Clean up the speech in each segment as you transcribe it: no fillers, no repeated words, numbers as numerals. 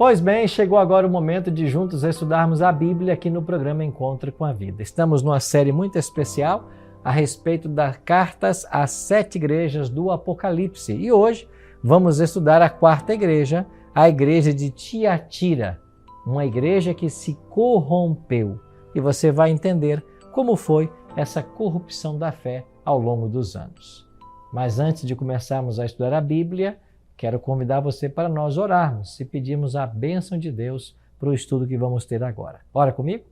Pois bem, chegou agora o momento de juntos estudarmos a Bíblia aqui no programa Encontro com a Vida. Estamos numa série muito especial a respeito das cartas às 7 igrejas do Apocalipse. E hoje vamos estudar a 4ª igreja, a igreja de Tiatira, uma igreja que se corrompeu. E você vai entender como foi essa corrupção da fé ao longo dos anos. Mas antes de começarmos a estudar a Bíblia, quero convidar você para nós orarmos e pedirmos a bênção de Deus para o estudo que vamos ter agora. Ora comigo?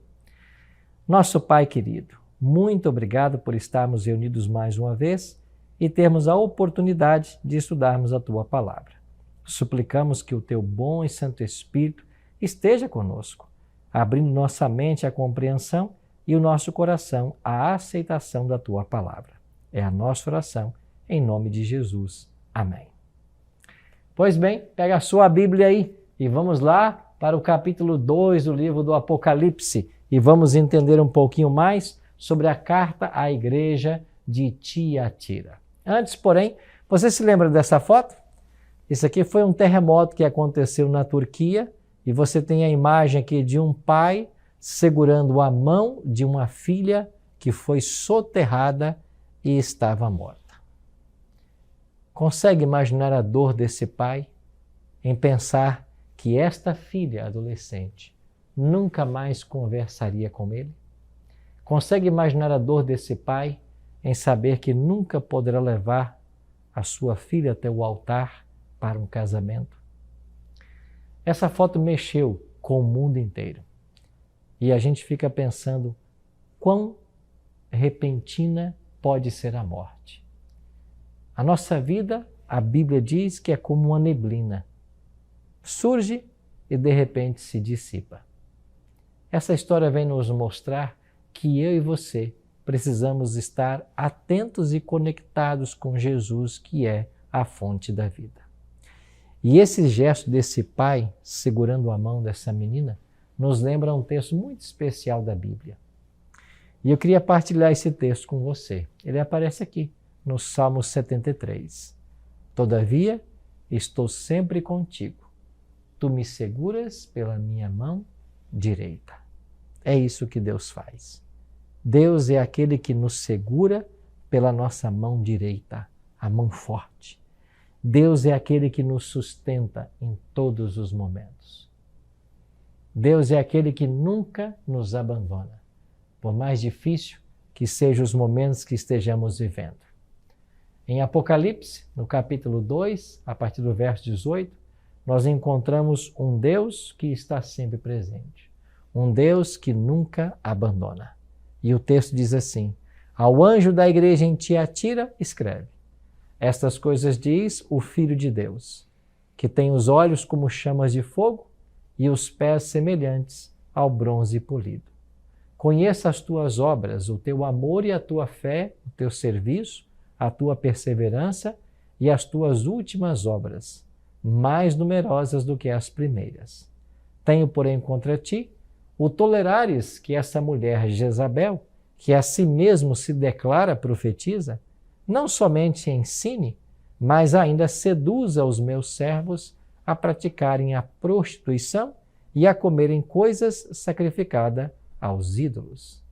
Nosso Pai querido, muito obrigado por estarmos reunidos mais uma vez e termos a oportunidade de estudarmos a Tua Palavra. Suplicamos que o Teu bom e Santo Espírito esteja conosco, abrindo nossa mente à compreensão e o nosso coração à aceitação da Tua Palavra. É a nossa oração, em nome de Jesus. Amém. Pois bem, pega a sua Bíblia aí e vamos lá para o capítulo 2 do livro do Apocalipse e vamos entender um pouquinho mais sobre a carta à igreja de Tiatira. Antes, porém, você se lembra dessa foto? Isso aqui foi um terremoto que aconteceu na Turquia e você tem a imagem aqui de um pai segurando a mão de uma filha que foi soterrada e estava morta. Consegue imaginar a dor desse pai em pensar que esta filha adolescente nunca mais conversaria com ele? Consegue imaginar a dor desse pai em saber que nunca poderá levar a sua filha até o altar para um casamento? Essa foto mexeu com o mundo inteiro. E a gente fica pensando quão repentina pode ser a morte. A nossa vida, a Bíblia diz que é como uma neblina. Surge e de repente se dissipa. Essa história vem nos mostrar que eu e você precisamos estar atentos e conectados com Jesus, que é a fonte da vida. E esse gesto desse pai segurando a mão dessa menina nos lembra um texto muito especial da Bíblia. E eu queria partilhar esse texto com você. Ele aparece aqui no Salmo 73. Todavia, estou sempre contigo. Tu me seguras pela minha mão direita. É isso que Deus faz. Deus é aquele que nos segura pela nossa mão direita, a mão forte. Deus é aquele que nos sustenta em todos os momentos. Deus é aquele que nunca nos abandona, por mais difícil que sejam os momentos que estejamos vivendo. Em Apocalipse, no capítulo 2, a partir do verso 18, nós encontramos um Deus que está sempre presente, um Deus que nunca abandona. E o texto diz assim: ao anjo da igreja em Tiatira, escreve: estas coisas diz o Filho de Deus, que tem os olhos como chamas de fogo e os pés semelhantes ao bronze polido. Conheça as tuas obras, o teu amor e a tua fé, o teu serviço, a tua perseverança e as tuas últimas obras, mais numerosas do que as primeiras. Tenho, porém, contra ti o tolerares que essa mulher Jezabel, que a si mesmo se declara profetisa, não somente ensine, mas ainda seduza os meus servos a praticarem a prostituição e a comerem coisas sacrificadas aos ídolos.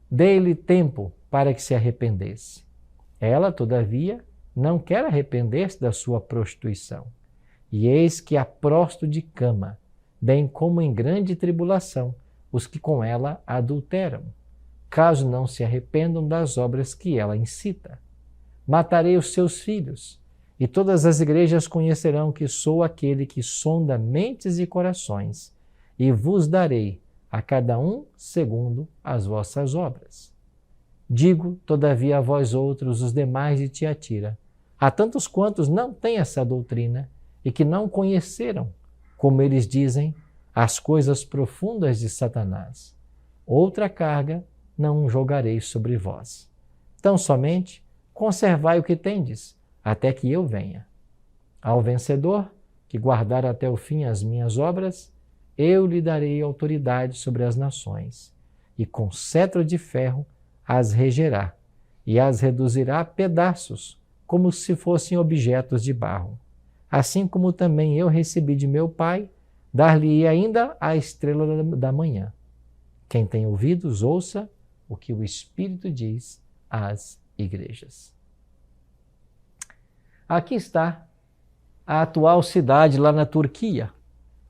Dei-lhe tempo para que se arrependesse. Ela, todavia, não quer arrepender-se da sua prostituição. E eis que a prosto de cama, bem como em grande tribulação, os que com ela adulteram, caso não se arrependam das obras que ela incita. Matarei os seus filhos, e todas as igrejas conhecerão que sou aquele que sonda mentes e corações, e vos darei a cada um segundo as vossas obras. Digo, todavia, a vós outros, os demais de Tiatira, a tantos quantos não têm essa doutrina e que não conheceram, como eles dizem, as coisas profundas de Satanás. Outra carga não jogarei sobre vós. Tão somente conservai o que tendes, até que eu venha. Ao vencedor, que guardar até o fim as minhas obras, eu lhe darei autoridade sobre as nações, e com cetro de ferro as regerá, e as reduzirá a pedaços, como se fossem objetos de barro. Assim como também eu recebi de meu Pai, dar-lhe ainda a estrela da manhã. Quem tem ouvidos, ouça o que o Espírito diz às igrejas. Aqui está a atual cidade lá na Turquia.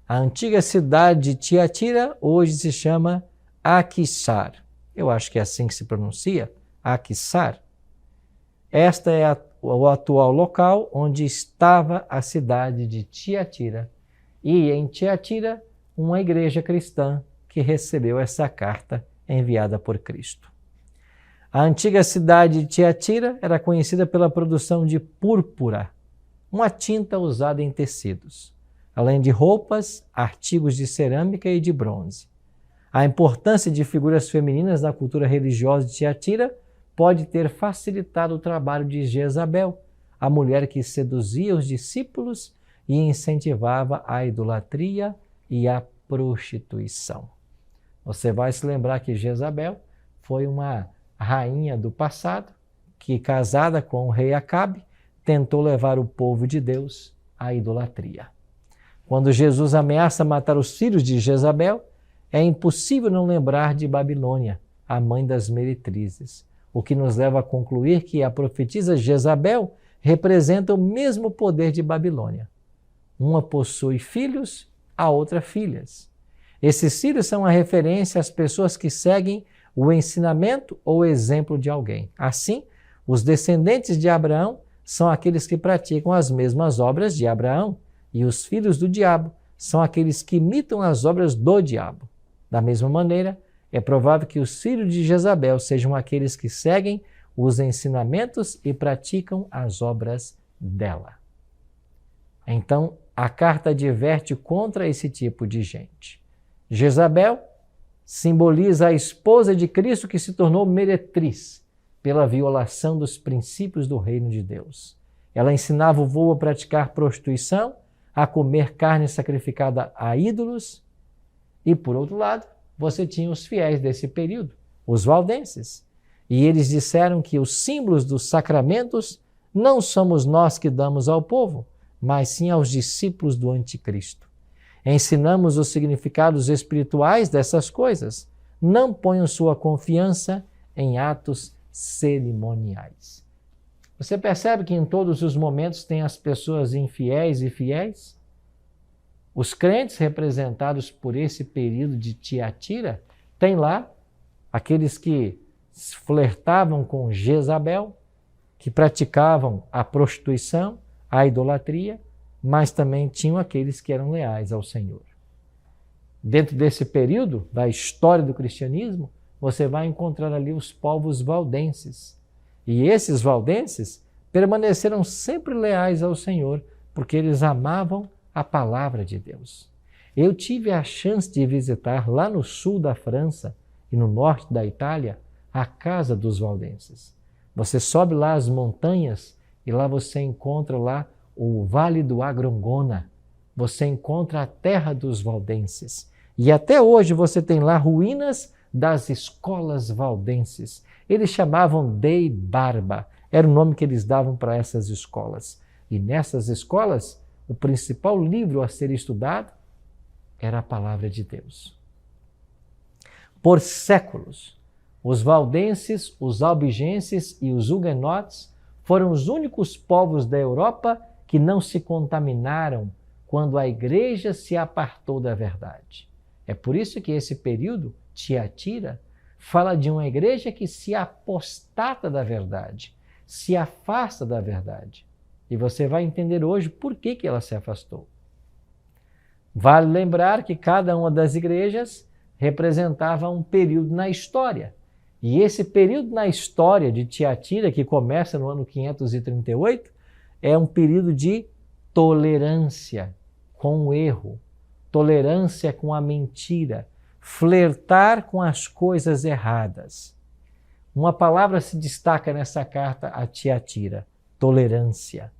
A antiga cidade de Tiatira hoje se chama Akhisar. Eu acho que é assim que se pronuncia, Akhisar. Esta é o atual local onde estava a cidade de Tiatira. E em Tiatira, uma igreja cristã que recebeu essa carta enviada por Cristo. A antiga cidade de Tiatira era conhecida pela produção de púrpura, uma tinta usada em tecidos, além de roupas, artigos de cerâmica e de bronze. A importância de figuras femininas na cultura religiosa de Tiatira pode ter facilitado o trabalho de Jezabel, a mulher que seduzia os discípulos e incentivava a idolatria e a prostituição. Você vai se lembrar que Jezabel foi uma rainha do passado que, casada com o rei Acabe, tentou levar o povo de Deus à idolatria. Quando Jesus ameaça matar os filhos de Jezabel, é impossível não lembrar de Babilônia, a mãe das meretrizes, o que nos leva a concluir que a profetisa Jezabel representa o mesmo poder de Babilônia. Uma possui filhos, a outra filhas. Esses filhos são a referência às pessoas que seguem o ensinamento ou exemplo de alguém. Assim, os descendentes de Abraão são aqueles que praticam as mesmas obras de Abraão, e os filhos do diabo são aqueles que imitam as obras do diabo. Da mesma maneira, é provável que os filhos de Jezabel sejam aqueles que seguem os ensinamentos e praticam as obras dela. Então, a carta adverte contra esse tipo de gente. Jezabel simboliza a esposa de Cristo que se tornou meretriz pela violação dos princípios do reino de Deus. Ela ensinava o povo a praticar prostituição, a comer carne sacrificada a ídolos, e, por outro lado, você tinha os fiéis desse período, os valdenses, e eles disseram que os símbolos dos sacramentos não somos nós que damos ao povo, mas sim aos discípulos do anticristo. Ensinamos os significados espirituais dessas coisas. Não ponham sua confiança em atos cerimoniais. Você percebe que em todos os momentos tem as pessoas infiéis e fiéis? Os crentes representados por esse período de Tiatira, tem lá aqueles que flertavam com Jezabel, que praticavam a prostituição, a idolatria, mas também tinham aqueles que eram leais ao Senhor. Dentro desse período da história do cristianismo, você vai encontrar ali os povos valdenses. E esses valdenses permaneceram sempre leais ao Senhor, porque eles amavam a palavra de Deus. Eu tive a chance de visitar lá no sul da França e no norte da Itália a casa dos valdenses. Você sobe lá as montanhas e lá você encontra lá o Vale do Agrongona. Você encontra a terra dos valdenses. E até hoje você tem lá ruínas das escolas valdenses. Eles chamavam Dei Barba, era o nome que eles davam para essas escolas. E nessas escolas, o principal livro a ser estudado era a palavra de Deus. Por séculos, os valdenses, os albigenses e os huguenotes foram os únicos povos da Europa que não se contaminaram quando a igreja se apartou da verdade. É por isso que esse período, Tiatira, fala de uma igreja que se apostata da verdade, se afasta da verdade. E você vai entender hoje por que ela se afastou. Vale lembrar que cada uma das igrejas representava um período na história. E esse período na história de Tiatira, que começa no ano 538, é um período de tolerância com o erro, tolerância com a mentira, flertar com as coisas erradas. Uma palavra se destaca nessa carta a Tiatira: tolerância.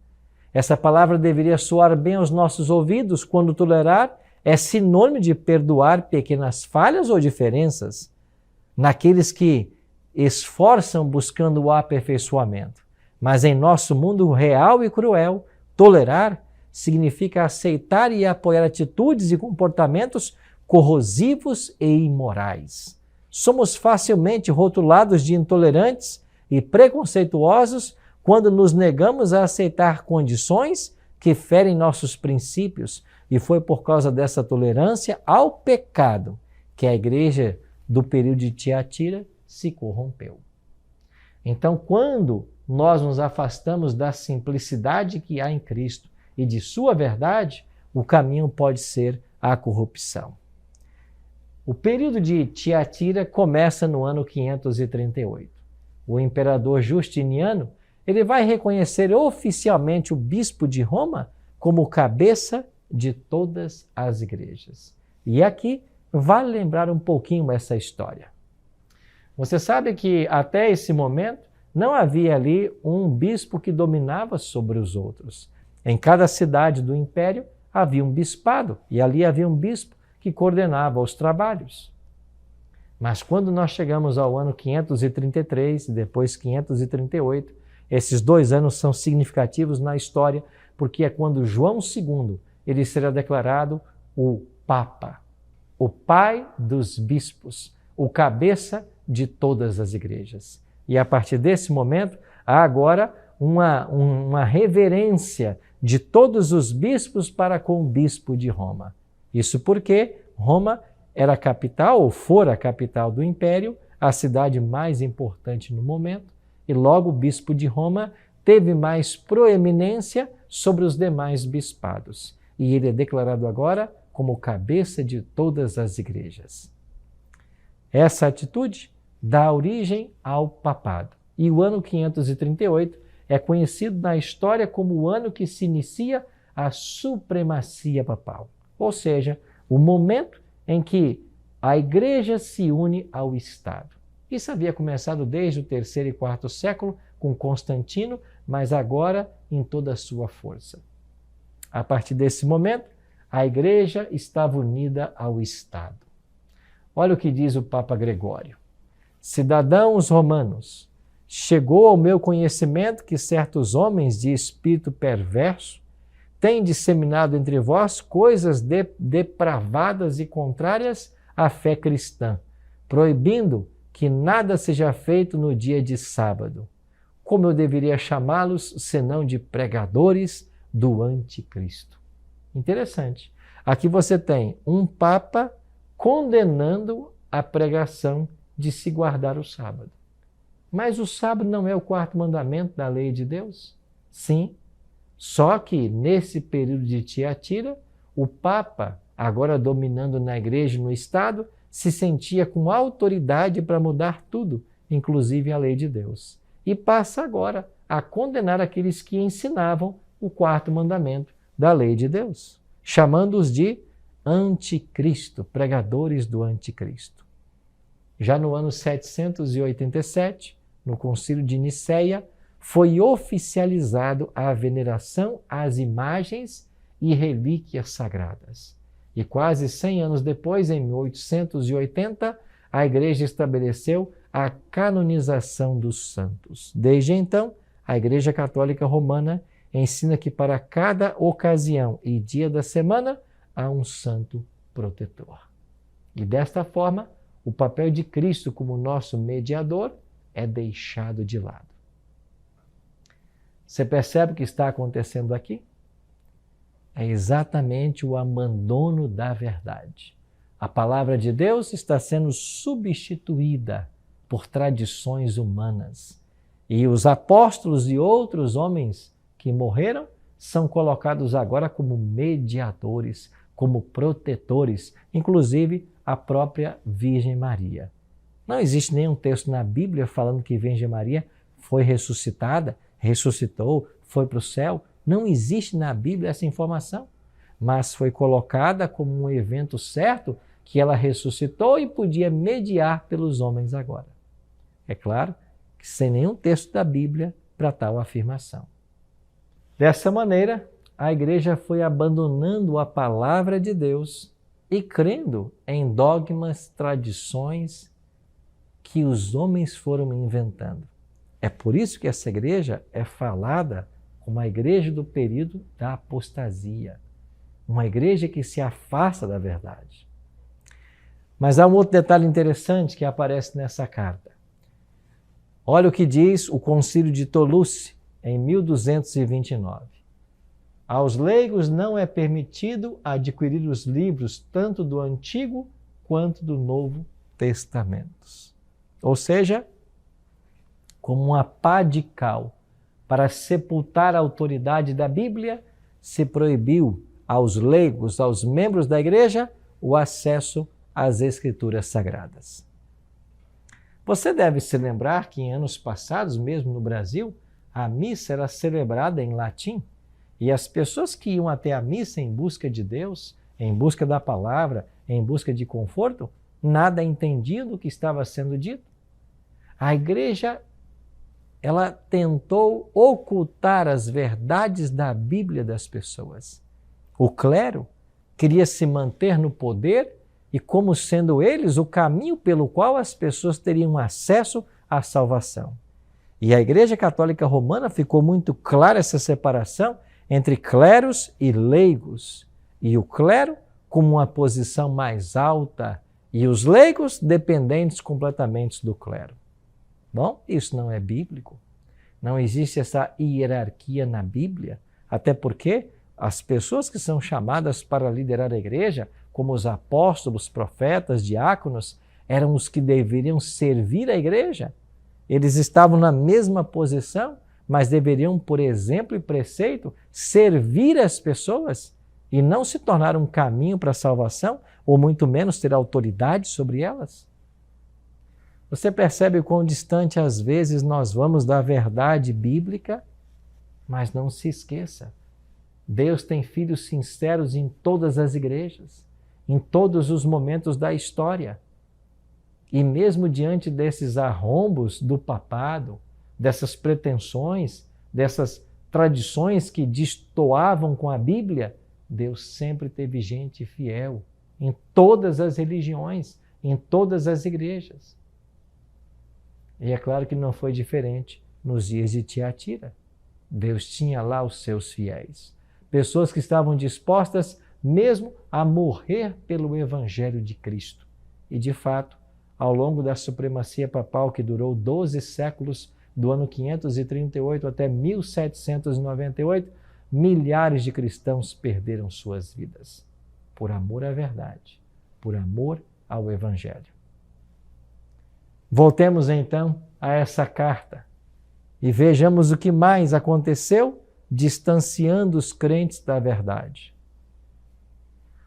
Essa palavra deveria soar bem aos nossos ouvidos quando tolerar é sinônimo de perdoar pequenas falhas ou diferenças naqueles que esforçam buscando o aperfeiçoamento. Mas em nosso mundo real e cruel, tolerar significa aceitar e apoiar atitudes e comportamentos corrosivos e imorais. Somos facilmente rotulados de intolerantes e preconceituosos quando nos negamos a aceitar condições que ferem nossos princípios, e foi por causa dessa tolerância ao pecado que a igreja do período de Tiatira se corrompeu. Então, quando nós nos afastamos da simplicidade que há em Cristo e de sua verdade, o caminho pode ser a corrupção. O período de Tiatira começa no ano 538. O imperador Justiniano, ele vai reconhecer oficialmente o bispo de Roma como cabeça de todas as igrejas. E aqui vale lembrar um pouquinho essa história. Você sabe que até esse momento não havia ali um bispo que dominava sobre os outros. Em cada cidade do império havia um bispado e ali havia um bispo que coordenava os trabalhos. Mas quando nós chegamos ao ano 533 e depois 538, esses 2 anos são significativos na história, porque é quando João II ele será declarado o Papa, o pai dos bispos, o cabeça de todas as igrejas. E a partir desse momento, há agora uma reverência de todos os bispos para com o bispo de Roma. Isso porque Roma era a capital, ou fora a capital do império, a cidade mais importante no momento, e logo o bispo de Roma teve mais proeminência sobre os demais bispados. E ele é declarado agora como cabeça de todas as igrejas. Essa atitude dá origem ao papado. E o ano 538 é conhecido na história como o ano que se inicia a supremacia papal. Ou seja, o momento em que a igreja se une ao Estado. Isso havia começado desde o 3º e 4º século com Constantino, mas agora em toda a sua força. A partir desse momento, a igreja estava unida ao Estado. Olha o que diz o Papa Gregório. Cidadãos romanos, chegou ao meu conhecimento que certos homens de espírito perverso têm disseminado entre vós coisas depravadas e contrárias à fé cristã, proibindo que nada seja feito no dia de sábado. Como eu deveria chamá-los, senão de pregadores do anticristo? Interessante. Aqui você tem um Papa condenando a pregação de se guardar o sábado. Mas o sábado não é o 4º mandamento da lei de Deus? Sim. Só que nesse período de Tiatira, o Papa, agora dominando na igreja e no Estado, se sentia com autoridade para mudar tudo, inclusive a lei de Deus. E passa agora a condenar aqueles que ensinavam o 4º mandamento da lei de Deus, chamando-os de anticristo, pregadores do anticristo. Já no ano 787, no Concílio de Nicéia, foi oficializado a veneração às imagens e relíquias sagradas. E quase 100 anos depois, em 1880, a Igreja estabeleceu a canonização dos santos. Desde então, a Igreja Católica Romana ensina que para cada ocasião e dia da semana há um santo protetor. E desta forma, o papel de Cristo como nosso mediador é deixado de lado. Você percebe o que está acontecendo aqui? É exatamente o abandono da verdade. A palavra de Deus está sendo substituída por tradições humanas. E os apóstolos e outros homens que morreram são colocados agora como mediadores, como protetores, inclusive a própria Virgem Maria. Não existe nenhum texto na Bíblia falando que Virgem Maria foi ressuscitada, ressuscitou, foi para o céu. Não existe na Bíblia essa informação, mas foi colocada como um evento certo que ela ressuscitou e podia mediar pelos homens agora. É claro que sem nenhum texto da Bíblia para tal afirmação. Dessa maneira, a igreja foi abandonando a palavra de Deus e crendo em dogmas, tradições que os homens foram inventando. É por isso que essa igreja é falada uma igreja do período da apostasia, uma igreja que se afasta da verdade. Mas há um outro detalhe interessante que aparece nessa carta. Olha o que diz o Concílio de Toulouse, em 1229. Aos leigos não é permitido adquirir os livros tanto do Antigo quanto do Novo Testamentos. Ou seja, como uma pá de cal para sepultar a autoridade da Bíblia, se proibiu aos leigos, aos membros da igreja, o acesso às Escrituras Sagradas. Você deve se lembrar que em anos passados, mesmo no Brasil, a missa era celebrada em latim e as pessoas que iam até a missa em busca de Deus, em busca da palavra, em busca de conforto, nada entendiam do que estava sendo dito. A igreja, ela tentou ocultar as verdades da Bíblia das pessoas. O clero queria se manter no poder e como sendo eles o caminho pelo qual as pessoas teriam acesso à salvação. E a Igreja Católica Romana ficou muito clara essa separação entre cleros e leigos. E o clero como uma posição mais alta e os leigos dependentes completamente do clero. Bom, isso não é bíblico. Não existe essa hierarquia na Bíblia, até porque as pessoas que são chamadas para liderar a igreja, como os apóstolos, profetas, diáconos, eram os que deveriam servir a igreja. Eles estavam na mesma posição, mas deveriam, por exemplo e preceito, servir as pessoas e não se tornar um caminho para a salvação, ou muito menos ter autoridade sobre elas. Você percebe o quão distante às vezes nós vamos da verdade bíblica? Mas não se esqueça, Deus tem filhos sinceros em todas as igrejas, em todos os momentos da história. E mesmo diante desses arrombos do papado, dessas pretensões, dessas tradições que destoavam com a Bíblia, Deus sempre teve gente fiel em todas as religiões, em todas as igrejas. E é claro que não foi diferente nos dias de Tiatira. Deus tinha lá os seus fiéis. Pessoas que estavam dispostas mesmo a morrer pelo Evangelho de Cristo. E de fato, ao longo da supremacia papal que durou 12 séculos, do ano 538 até 1798, milhares de cristãos perderam suas vidas. Por amor à verdade, por amor ao Evangelho. Voltemos então a essa carta e vejamos o que mais aconteceu distanciando os crentes da verdade.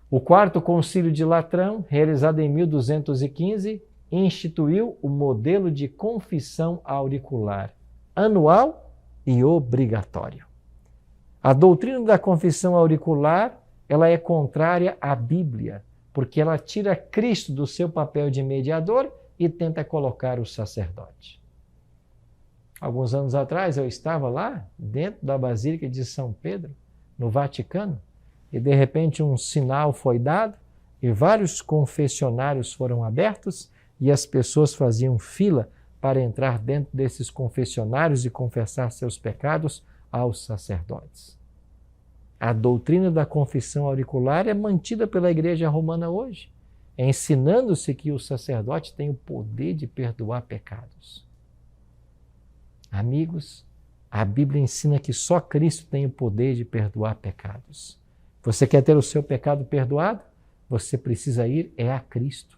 O quarto concílio de Latrão, realizado em 1215, instituiu o modelo de confissão auricular, anual e obrigatório. A doutrina da confissão auricular, ela é contrária à Bíblia, porque ela tira Cristo do seu papel de mediador e tenta colocar o sacerdote. Alguns anos atrás eu estava lá, dentro da Basílica de São Pedro, no Vaticano, e de repente um sinal foi dado e vários confessionários foram abertos e as pessoas faziam fila para entrar dentro desses confessionários e confessar seus pecados aos sacerdotes. A doutrina da confissão auricular é mantida pela Igreja Romana hoje, ensinando-se que o sacerdote tem o poder de perdoar pecados. Amigos, a Bíblia ensina que só Cristo tem o poder de perdoar pecados. Você quer ter o seu pecado perdoado? Você precisa ir a Cristo.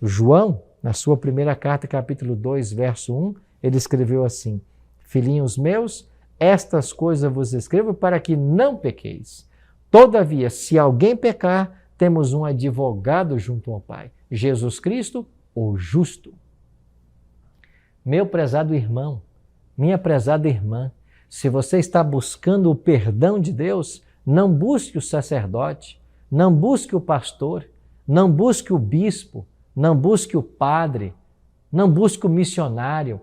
João, na sua primeira carta, capítulo 2, verso 1, ele escreveu assim: Filhinhos meus, estas coisas vos escrevo para que não pequeis. Todavia, se alguém pecar, temos um advogado junto ao Pai, Jesus Cristo, o justo. Meu prezado irmão, minha prezada irmã, se você está buscando o perdão de Deus, não busque o sacerdote, não busque o pastor, não busque o bispo, não busque o padre, não busque o missionário.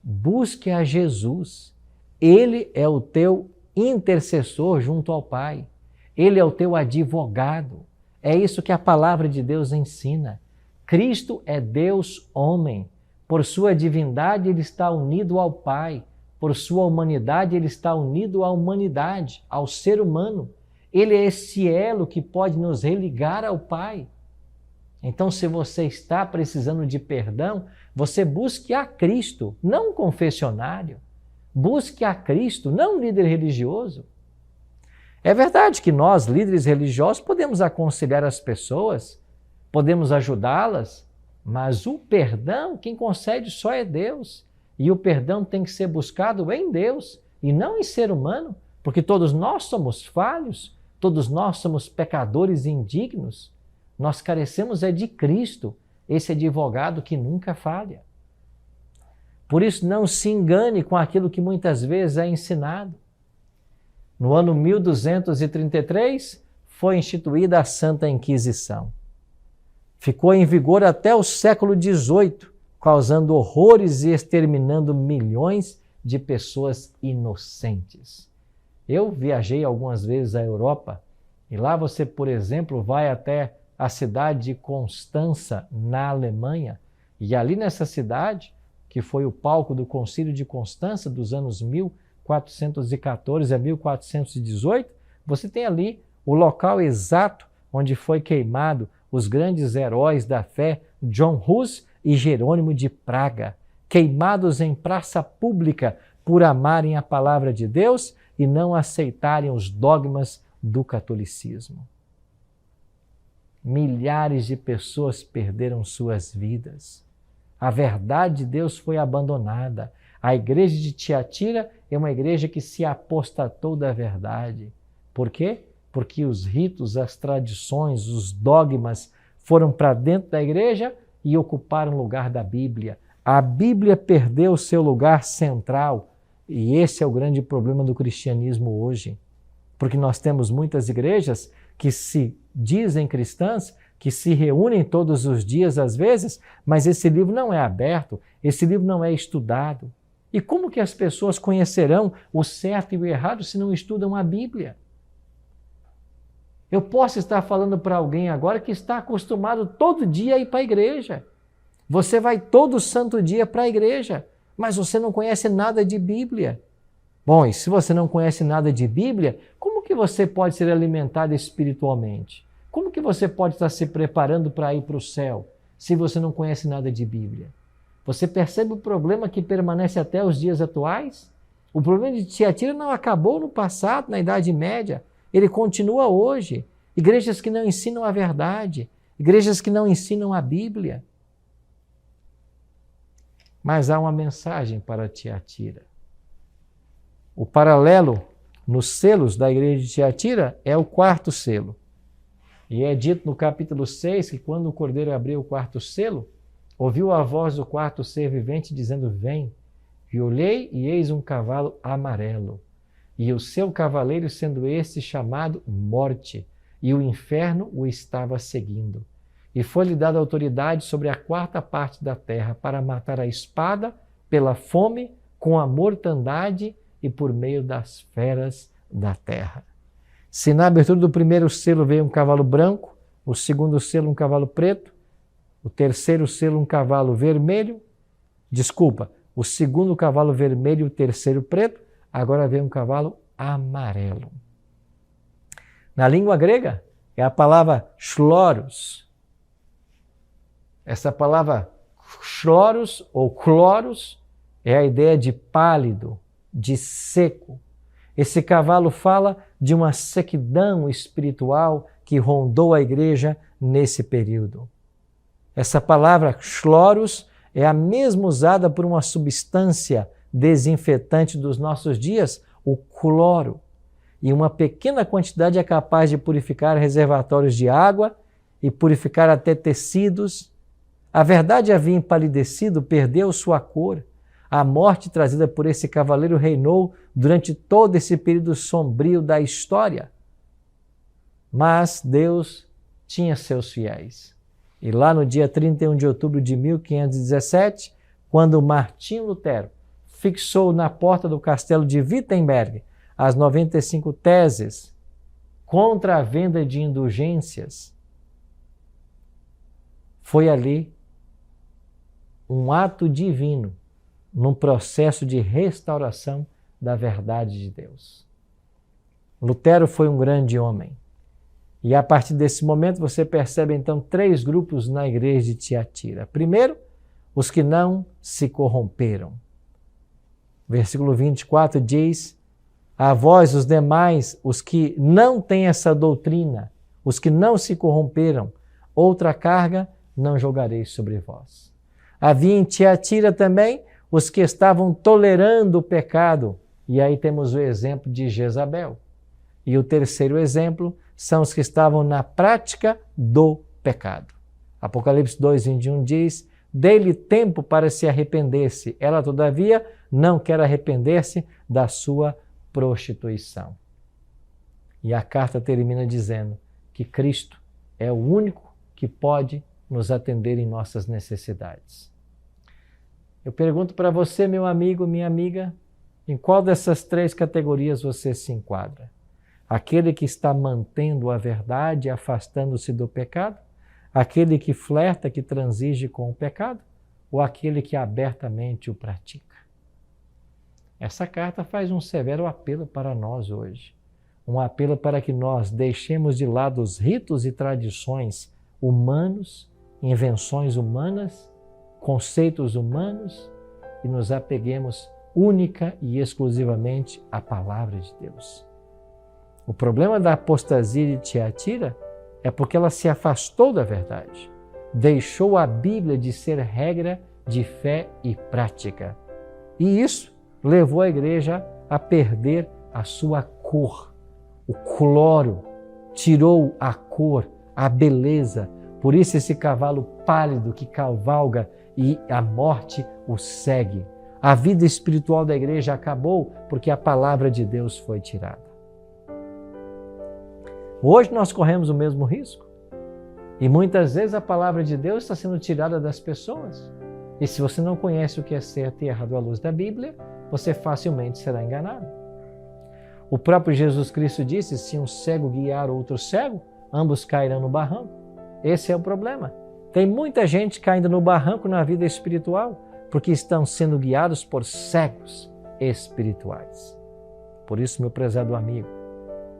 Busque a Jesus. Ele é o teu intercessor junto ao Pai. Ele é o teu advogado. É isso que a palavra de Deus ensina. Cristo é Deus homem. Por sua divindade, ele está unido ao Pai. por sua humanidade, ele está unido à humanidade, ao ser humano. Ele é esse elo que pode nos religar ao Pai. Então, se você está precisando de perdão, você busque a Cristo, não um confessionário. Busque a Cristo, não um líder religioso. É verdade que nós, líderes religiosos, podemos aconselhar as pessoas, podemos ajudá-las, mas o perdão, quem concede só é Deus. E o perdão tem que ser buscado em Deus e não em ser humano, porque todos nós somos falhos, todos nós somos pecadores e indignos. Nós carecemos é de Cristo, esse advogado que nunca falha. Por isso, não se engane com aquilo que muitas vezes é ensinado. No ano 1233, foi instituída a Santa Inquisição. Ficou em vigor até o século XVIII, causando horrores e exterminando milhões de pessoas inocentes. Eu viajei algumas vezes à Europa e lá você, por exemplo, vai até a cidade de Constança, na Alemanha, e ali nessa cidade, que foi o palco do Concílio de Constança dos anos 1414 a 1418, você tem ali o local exato onde foi queimado os grandes heróis da fé, John Hus e Jerônimo de Praga, queimados em praça pública por amarem a palavra de Deus e não aceitarem os dogmas do catolicismo. Milhares de pessoas perderam suas vidas. A verdade de Deus foi abandonada. A igreja de Tiatira é uma igreja que se apostatou da verdade. Por quê? Porque os ritos, as tradições, os dogmas foram para dentro da igreja e ocuparam o lugar da Bíblia. A Bíblia perdeu o seu lugar central e esse é o grande problema do cristianismo hoje. Porque nós temos muitas igrejas que se dizem cristãs, que se reúnem todos os dias às vezes, mas esse livro não é aberto, esse livro não é estudado. E como que as pessoas conhecerão o certo e o errado se não estudam a Bíblia? Eu posso estar falando para alguém agora que está acostumado todo dia a ir para a igreja. Você vai todo santo dia para a igreja, mas você não conhece nada de Bíblia. Bom, e se você não conhece nada de Bíblia, como que você pode ser alimentado espiritualmente? Como que você pode estar se preparando para ir para o céu se você não conhece nada de Bíblia? Você percebe o problema que permanece até os dias atuais? O problema de Tiatira não acabou no passado, na Idade Média. Ele continua hoje. Igrejas que não ensinam a verdade, igrejas que não ensinam a Bíblia. Mas há uma mensagem para Tiatira. O paralelo nos selos da igreja de Tiatira é o quarto selo. E é dito no capítulo 6 que quando o cordeiro abriu o quarto selo, ouviu a voz do quarto ser vivente dizendo: vem. E olhei e eis um cavalo amarelo. E o seu cavaleiro sendo este chamado Morte, e o inferno o estava seguindo. E foi-lhe dada autoridade sobre a quarta parte da terra para matar a espada, pela fome, com a mortandade e por meio das feras da terra. Se na abertura do primeiro selo veio um cavalo branco, o segundo selo um cavalo preto, o terceiro selo um cavalo vermelho, o segundo cavalo vermelho e o terceiro preto, agora vem um cavalo amarelo. Na língua grega é a palavra chloros. Essa palavra chloros ou chloros é a ideia de pálido, de seco. Esse cavalo fala de uma sequidão espiritual que rondou a igreja nesse período. Essa palavra chloros é a mesma usada por uma substância desinfetante dos nossos dias, o cloro. E uma pequena quantidade é capaz de purificar reservatórios de água e purificar até tecidos. A verdade havia empalidecido, perdeu sua cor. A morte trazida por esse cavaleiro reinou durante todo esse período sombrio da história. Mas Deus tinha seus fiéis. E lá no dia 31 de outubro de 1517, quando Martinho Lutero fixou na porta do castelo de Wittenberg as 95 teses contra a venda de indulgências, foi ali um ato divino num processo de restauração da verdade de Deus. Lutero foi um grande homem. E a partir desse momento você percebe então 3 grupos na igreja de Tiatira. Primeiro, os que não se corromperam. Versículo 24 diz: a vós os demais, os que não têm essa doutrina, os que não se corromperam, outra carga não jogareis sobre vós. Havia em Tiatira também os que estavam tolerando o pecado. E aí temos o exemplo de Jezabel. E o terceiro exemplo são os que estavam na prática do pecado. Apocalipse 2:21 diz: dê-lhe tempo para se arrepender-se. Ela, todavia, não quer arrepender-se da sua prostituição. E a carta termina dizendo que Cristo é o único que pode nos atender em nossas necessidades. Eu pergunto para você, meu amigo, minha amiga, em qual dessas 3 categorias você se enquadra? Aquele que está mantendo a verdade e afastando-se do pecado? Aquele que flerta, que transige com o pecado? Ou aquele que abertamente o pratica? Essa carta faz um severo apelo para nós hoje. Um apelo para que nós deixemos de lado os ritos e tradições humanos, invenções humanas, conceitos humanos e nos apeguemos única e exclusivamente à palavra de Deus. O problema da apostasia de Tiatira é porque ela se afastou da verdade, deixou a Bíblia de ser regra de fé e prática. E isso levou a igreja a perder a sua cor, o cloro, tirou a cor, a beleza. Por isso esse cavalo pálido que cavalga e a morte o segue. A vida espiritual da igreja acabou porque a palavra de Deus foi tirada. Hoje nós corremos o mesmo risco. E muitas vezes a palavra de Deus está sendo tirada das pessoas. E se você não conhece o que é certo e errado à luz da Bíblia, você facilmente será enganado. O próprio Jesus Cristo disse: se um cego guiar outro cego, ambos cairão no barranco. Esse é o problema. Tem muita gente caindo no barranco na vida espiritual, porque estão sendo guiados por cegos espirituais. Por isso, meu prezado amigo,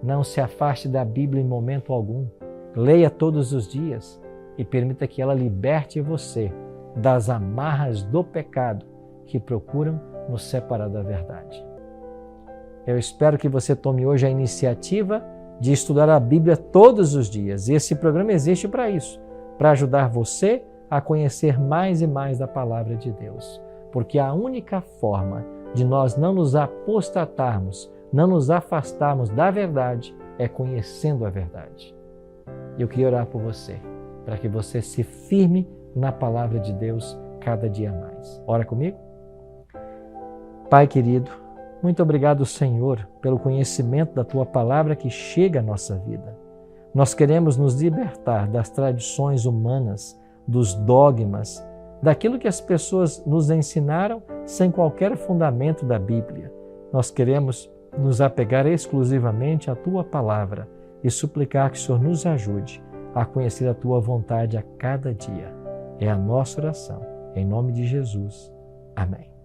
não se afaste da Bíblia em momento algum. Leia todos os dias e permita que ela liberte você das amarras do pecado que procuram nos separar da verdade. Eu espero que você tome hoje a iniciativa de estudar a Bíblia todos os dias. E esse programa existe para isso, para ajudar você a conhecer mais e mais da palavra de Deus. Porque a única forma de nós não nos apostatarmos, não nos afastarmos da verdade, é conhecendo a verdade. Eu queria orar por você, para que você se firme na palavra de Deus cada dia mais. Ora comigo? Pai querido, muito obrigado, Senhor, pelo conhecimento da Tua palavra que chega à nossa vida. Nós queremos nos libertar das tradições humanas, dos dogmas, daquilo que as pessoas nos ensinaram sem qualquer fundamento da Bíblia. Nós queremos nos apegar exclusivamente à Tua palavra e suplicar que o Senhor nos ajude a conhecer a Tua vontade a cada dia. É a nossa oração. Em nome de Jesus. Amém.